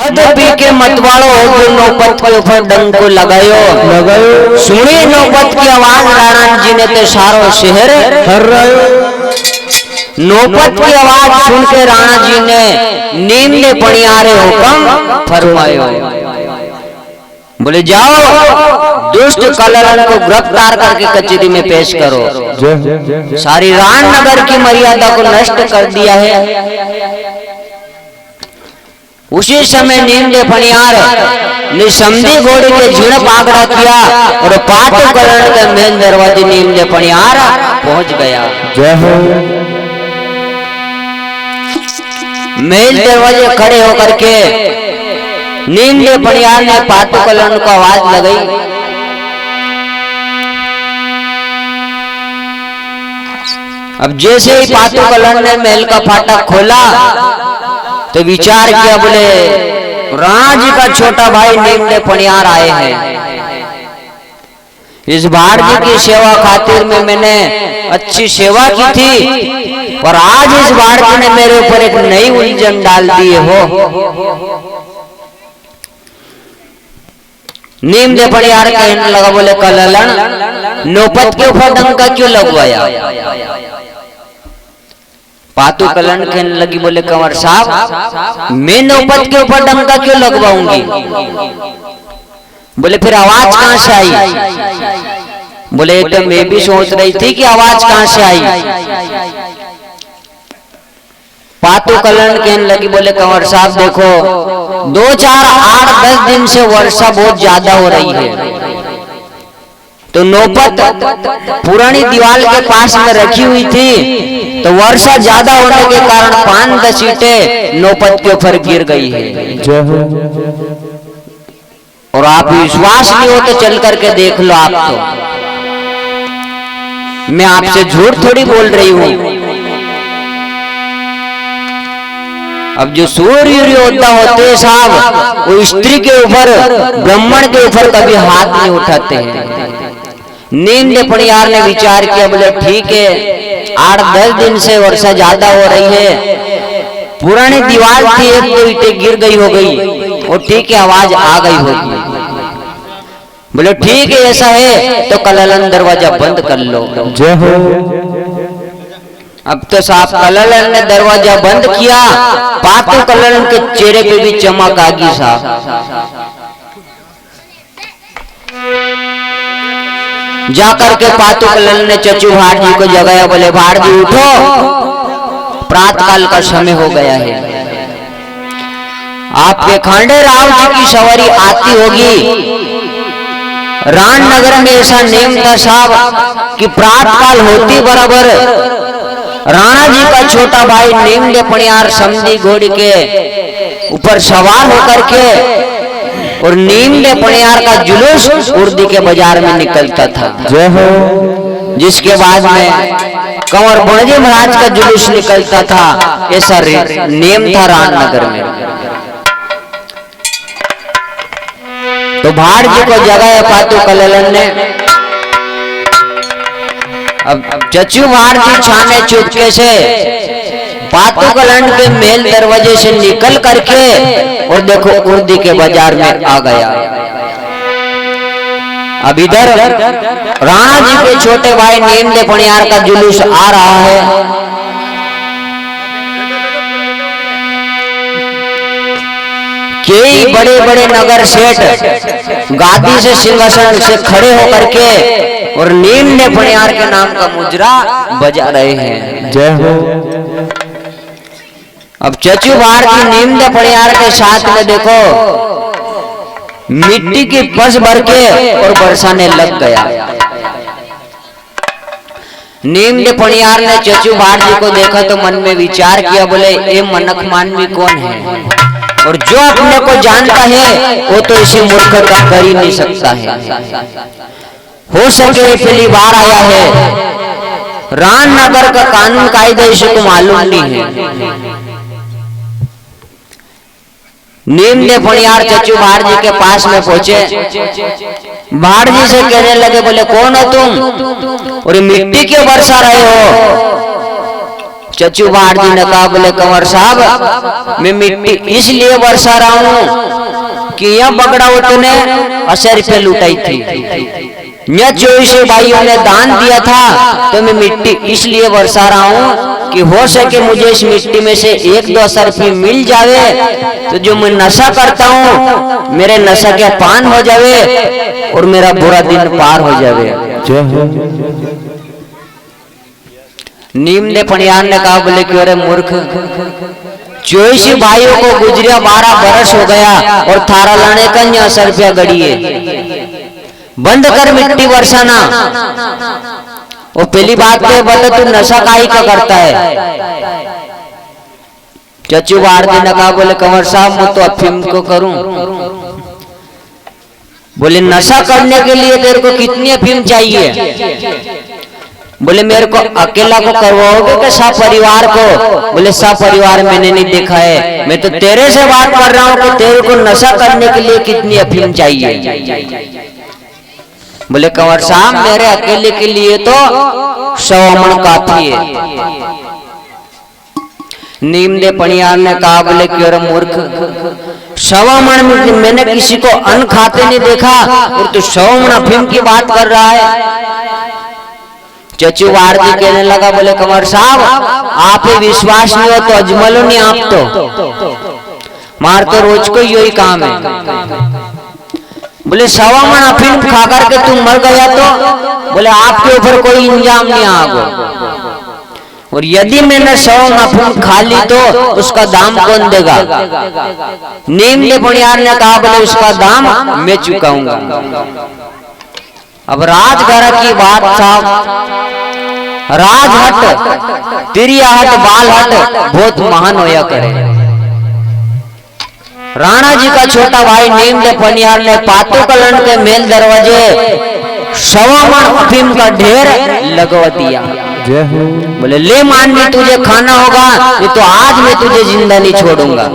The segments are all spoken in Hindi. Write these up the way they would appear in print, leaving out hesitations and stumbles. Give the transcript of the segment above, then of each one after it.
मद पी के मतवाड़ो हो नौबत के ऊपर डंक को लगायो सुनी नौबत की आवाज राणा जी ने ते सारो शहर हर रहा। नौबत की आवाज सुन के राणा जी ने नींद में पणियारे हुक्म फरमायो, बोले जाओ दुष्ट कललन को गिरफ्तार करके कचहरी में पेश करो। सारी रामनगर की मर्यादा को नष्ट कर दिया है। उसी समय नींद फणियार ने समधी घोड़े के झिड़प आगड़ा किया और पाटू कलण के मेन दरवाजे नींद फणियार पहुंच गया। मेन दरवाजे खड़े होकर के नींद फणियार ने पाटू कलण को आवाज लगाई, अब जैसे ही पाटू कलण ने महल का फाटक खोला तो विचार किया, बोले राणा जी का छोटा भाई नींद फणियार आए हैं। इस भाड़ जी की सेवा खातिर में मैंने अच्छी सेवा की थी और आज इस भाड़ जी ने मेरे ऊपर एक नई उलझन डाल दी हो। नींद फणियार कहने लगा, बोले कललन नौबत के ऊपर डंका क्यों लगवाया? पातू कलन कहने लगी, बोले कंवर साहब मैं नौबत के ऊपर डंका क्यों लगवाऊंगी? बोले फिर आवाज कहां से आई? बोले एकदम मैं भी सोच रही थी कि आवाज कहां से आई। पातू कलन कहने लगी, बोले कंवर साहब देखो 2, 4, 8, 10 दिन से वर्षा बहुत ज्यादा हो रही है, तो नौबत पुरानी दीवार के पास में रखी हुई थी, तो वर्षा ज्यादा होने के कारण 5-10 ईंटें नौबत के ऊपर गिर गई है। और आप विश्वास नहीं हो तो चल करके देख लो। आप तो मैं आपसे झूठ थोड़ी बोल रही हूं। अब जो सूर्य योद्धा होते हैं साहब, वो स्त्री के ऊपर ब्राह्मण के ऊपर कभी हाथ नहीं उठाते हैं। नींद फणियार ने विचार किया, बोले ठीक है 8-10 दिन से वर्षा ज्यादा हो रही है, पुरानी दीवार थी 1-2 ईंटें गिर गई हो गई और ठीक है आवाज आ गई होगी। बोले ठीक है ऐसा है तो कललन दरवाजा बंद कर लो। अब तो साहब कललन ने दरवाजा बंद किया, पातू कललन के चेहरे पे भी चमक आ गई साहब। जाकर के पातू कललन ने चचू भाड़ जी को जगाया, बोले भाड़ जी उठो प्रातः काल का समय हो गया है, आपके खांडे राव जी की सवारी आती होगी। रामनगर में ऐसा नियम था साहब कि प्रातः काल होती बराबर राणा जी का छोटा भाई नींद फणियार समधी घोड़ी के ऊपर सवार होकर के और नींद फणियार का जुलूस उर्दी के बाजार में निकलता था, जिसके बाद में कंवर बणजी महाराज का जुलूस निकलता था। ऐसा नियम था रामनगर में। तो भाड़ जी को जगाया पातू कललन ने। अब चचू भाड़ जी छाने चुपके से पातू कललन के मेल दरवाजे से निकल करके और देखो उर्दी के बाजार में आ गया। अब इधर राणा जी के छोटे भाई नींद फणियार का जुलूस आ रहा है। कई बड़े बड़े नगर सेठ गादी से सिंहासन से खड़े होकर के और नींद फणियार के नाम का मुजरा बजा रहे हैं। जय हो। अब चचू भाड़ की नींद फणियार के साथ में देखो मिट्टी की पस भर के और बरसाने लग गया। नींद फणियार ने चचू भाड़ जी को देखा तो मन में विचार किया, बोले ये मनक मानवी कौन है और जो अपने को जानता है वो तो इसी मूर्ख का कर ही नहीं सकता है। हो सके पहली बार आया है, रामनगर का कानून कायदा इसे को मालूम नहीं है। नींद फणियार चचू भाड़ जी के पास में पहुंचे, भाड़ जी से कहने लगे, बोले कौन हो तुम और मिट्टी क्यों बरसा रहे हो? चचू बाहर जी ने कहा, बोले कंवर साहब मैं मिट्टी इसलिए बरसा रहा हूँ कि यह बगड़ावतों ने 80 रुपये लुटाई थी, यह 24 भाइयों ने दान दिया था, तो मैं मिट्टी इसलिए बरसा रहा हूँ कि हो सके मुझे इस मिट्टी में से 1-2 रुपये मिल जावे, तो जो मैं नशा करता हूँ मेरे नशा के पान हो जावे और मेरा बुरा दिन पार हो जावे। नीम ने पनियार ने कहा, बोले क्यों रे मूर्ख, 24 भाइयों को गुजरिया 12 बरस हो गया और थारा लाने का 80 रुपया गड़िए, बंद कर मिट्टी बरसाना। वो पहली बात तो बोले तू नशा काहे का करता है। चचू भारती ने कहा, बोले कंवर साहब मैं तो अफीम को करूं। बोले नशा करने के लिए तेरे को कितनी अफीम चाहिए। बोले मेरे को अकेला को करवाओगे कि सब परिवार को। बोले सब परिवार मैंने नहीं देखा है, मैं तो तेरे से बात कर रहा हूँ कि तेरे को नशा करने के लिए कितनी अफीम चाहिए। बोले कंवर साहब मेरे अकेले के लिए तो 100 मन काफी है। नीम दे पनियार ने कहा, बोले क्यों रे मूर्ख, 100 मन मैंने किसी को अन्न खाते नहीं देखा और तू 100 मन अफीम की बात कर रहा है। चचू भारती कहने लगा, बोले कंवर साहब आप ही विश्वास नहीं हो तो अजमलो नहीं, आप तो मार तो रोज को यही काम है। बोले 100 मन अफीम खा करके तुम मर गया तो बोले आपके ऊपर कोई इंजाम नहीं आएगा, और यदि मैंने 100 मन अफीम खा ली तो उसका दाम कौन देगा। नीम ने पनियार ने कहा, बोले उसका दाम मैं चुकाऊंगा। अब राजघर की बात साहब, राजहट तिरियाहट बालहट बहुत महान होया करे। राणा जी का छोटा भाई नीम दे पनियार ने पातू कलन के मेल दरवाजे 100 मन अफीम का ढेर लगवा दिया। बोले ले मान में तुझे खाना होगा, ये तो आज मैं तुझे जिंदा नहीं छोड़ूंगा।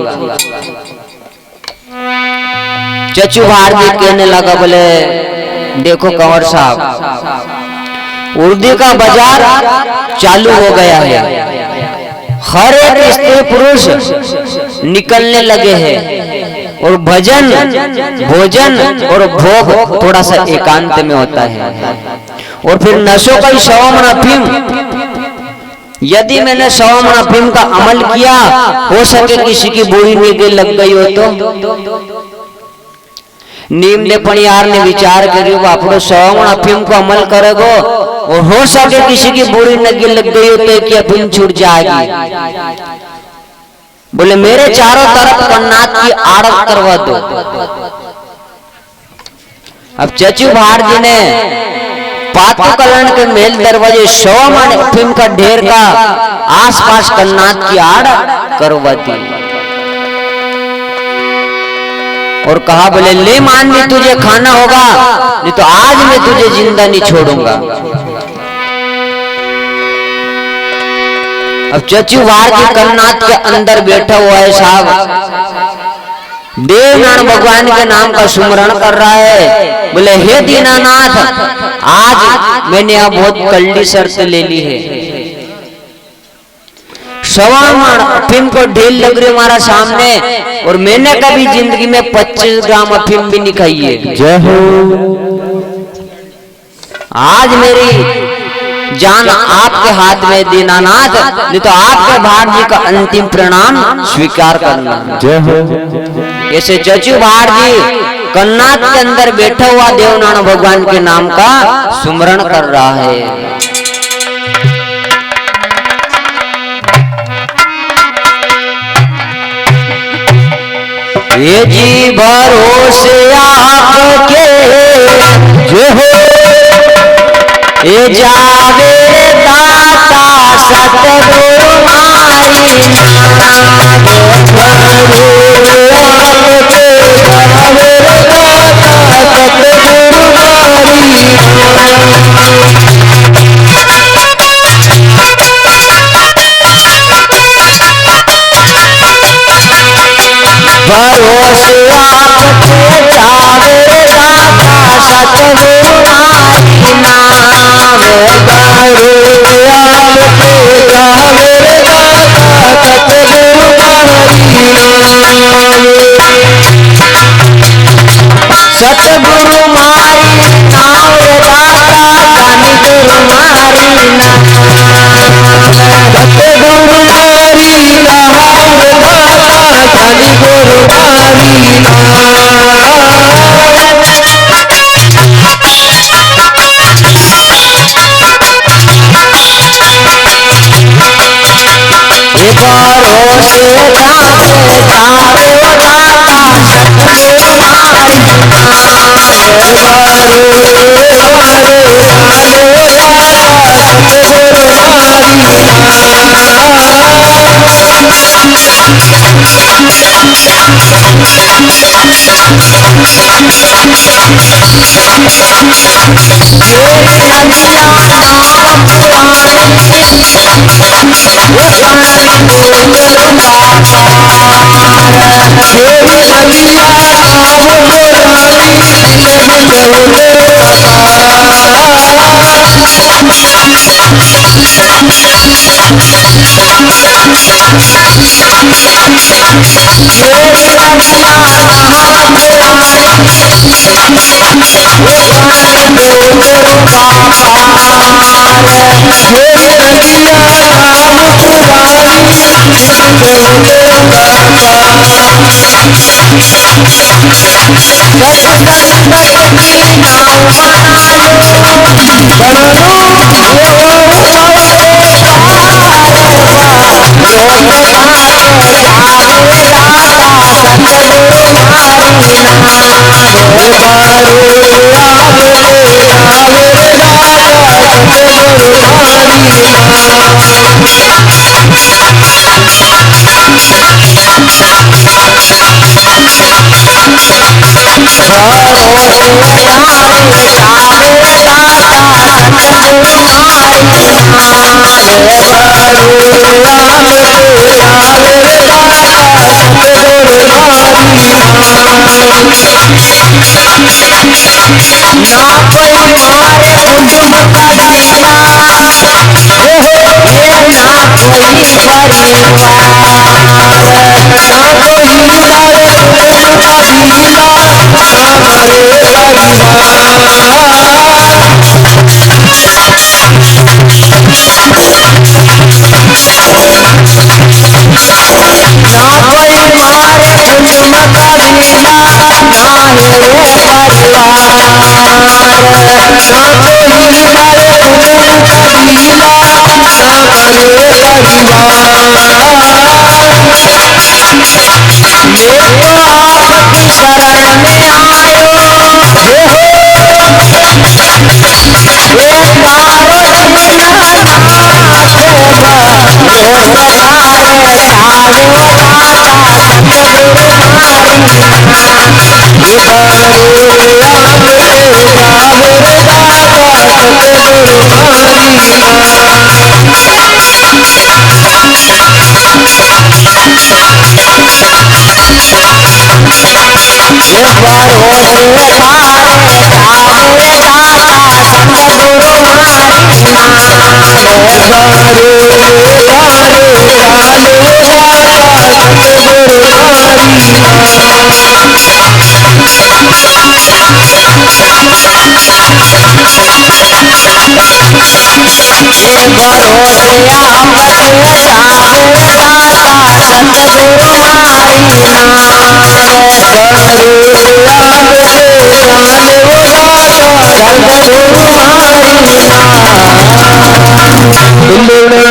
चचू भारती कहने लगा, बोले देखो कंवर साहब उर्दी का बाजार चालू हो गया है, हर एक स्त्री पुरुष निकलने लगे हैं और भजन भोजन और भोग थोड़ा सा एकांत में होता है। और फिर नशों का 100 मन अफीम, यदि मैंने 100 मन अफीम का अमल किया, हो सके किसी की बुरी निगाह लग गई हो तो। नीम ने पनियार ने विचार करियो आपको 100 मन अफीम को अमल करेगो और हो सके किसी की बुरी निगाह लग गई हो तो कि अफीम छूट जाएगी। बोले मेरे चारों तरफ कन्नाथ की आड़त करवा दो। अब चचू भारती ने पातू कलन के मेल दरवाजे 100 मन अफीम का ढेर का आसपास कन्नाथ की आड़ करवा दी और कहा, बोले ले मान में तुझे खाना होगा, नहीं तो आज मैं तुझे जिंदा नहीं छोड़ूंगा। अब चचू भारती कन्नाथ के अंदर बैठा हुआ है साहब, देवनारायण भगवान के नाम का सुमरण कर रहा है। बोले हे दीनानाथ, आज मैंने यहाँ बहुत कल्डी शर्त ले ली है, 100 मन अफीम को ढील लग रही हमारा सामने और मैंने कभी जिंदगी में 25 ग्राम अफीम भी नहीं खाई है। आज मेरी जान आपके हाथ में दीनानाथ, नहीं तो आपके भाट जी का अंतिम प्रणाम स्वीकार करना। ऐसे चचू भाट जी कन्नाथ के अंदर बैठा हुआ देवनारायण भगवान के नाम का सुमरण कर रहा है। ये जी भरोसे आपके जो हो, ये जावे दाता सतगुरु माई भरोसे आपके जावे दाता सतगुरु माई नाम, भरोसे आपके जावे सतगुरु मारी नाव रे दाता जानी गुरु मारी ना सतगुरु मारी नाव रे दाता जानी गुरु मारी ना भरोसे जाते जारो दाता सतगुरु मारी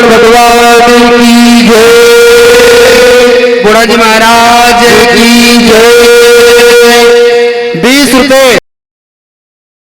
भगवान की जय, गुरुजी महाराज की जय।